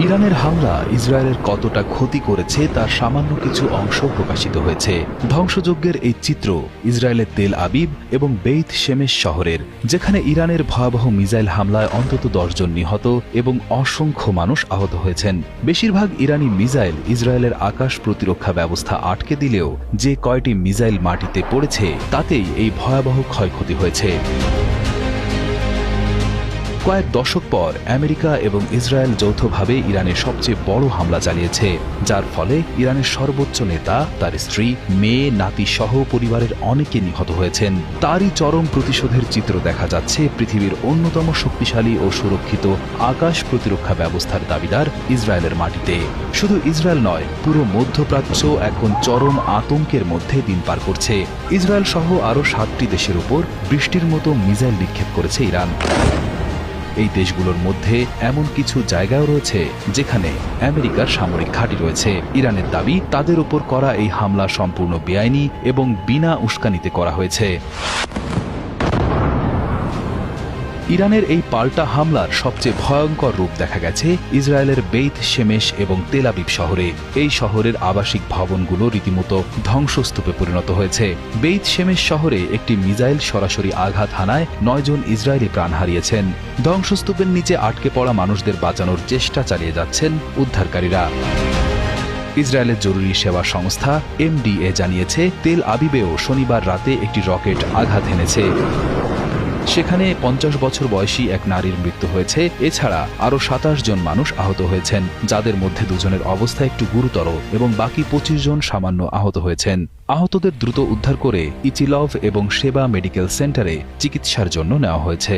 ইরানের হামলা ইসরায়েলের কতটা ক্ষতি করেছে তার সামান্য কিছু অংশ প্রকাশিত হয়েছে। ধ্বংসযজ্ঞের এই চিত্র ইসরায়েলের তেল আবিব এবং বেইত শেমেশ শহরের, যেখানে ইরানের ভয়াবহ মিসাইল হামলায় অন্তত 10 জন নিহত এবং অসংখ্য মানুষ আহত হয়েছেন। বেশিরভাগ ইরানি মিসাইল ইসরায়েলের আকাশ প্রতিরক্ষা ব্যবস্থা আটকে দিলেও যে কয়টি মিসাইল মাটিতে পড়েছে তাতেই এই ভয়াবহ ক্ষয়ক্ষতি হয়েছে। কয়েক দশক পর আমেরিকা এবং ইসরায়েল যৌথভাবে ইরানের সবচেয়ে বড় হামলা চালিয়েছে, যার ফলে ইরানের সর্বোচ্চ নেতা, তার স্ত্রী, মেয়ে, নাতি সহ পরিবারের অনেকে নিহত হয়েছেন। তারই চরম প্রতিশোধের চিত্র দেখা যাচ্ছে পৃথিবীর অন্যতম শক্তিশালী ও সুরক্ষিত আকাশ প্রতিরক্ষা ব্যবস্থার দাবিদার ইসরায়েলের মাটিতে। শুধু ইসরায়েল নয়, পুরো মধ্যপ্রাচ্য এখন চরম আতঙ্কের মধ্যে দিন পার করছে। ইসরায়েল সহ আরও 7টি দেশের উপর বৃষ্টির মতো মিসাইল নিক্ষেপ করেছে ইরান। এই দেশগুলোর মধ্যে এমন কিছু জায়গাও রয়েছে যেখানে আমেরিকার সামরিক ঘাঁটি রয়েছে। ইরানের দাবি, তাদের উপর করা এই হামলা সম্পূর্ণ বেআইনি এবং বিনা উস্কানিতে করা হয়েছে। ইরানের এই পাল্টা হামলার সবচেয়ে ভয়ঙ্কর রূপ দেখা গেছে ইসরায়েলের বেইত শেমেশ এবং তেল আবিব শহরে। এই শহরের আবাসিক ভবনগুলো রীতিমতো ধ্বংসস্তূপে পরিণত হয়েছে। বেইত শেমেশ শহরে একটি মিসাইল সরাসরি আঘাত হানায় 9 জন ইসরায়েলি প্রাণ হারিয়েছেন। ধ্বংসস্তূপের নিচে আটকে পড়া মানুষদের বাঁচানোর চেষ্টা চালিয়ে যাচ্ছেন উদ্ধারকারীরা। ইসরায়েলের জরুরি সেবা সংস্থা MDA জানিয়েছে, তেল আবিবেও শনিবার রাতে একটি রকেট আঘাত হেনেছে। সেখানে 50 বছর বয়সী এক নারীর মৃত্যু হয়েছে। এছাড়া আরও 27 জন মানুষ আহত হয়েছেন, যাদের মধ্যে 2 জনের অবস্থা একটু গুরুতর এবং বাকি 25 জন সামান্য আহত হয়েছেন। আহতদের দ্রুত উদ্ধার করে ইচিলভ এবং সেবা মেডিকেল সেন্টারে চিকিৎসার জন্য নেওয়া হয়েছে।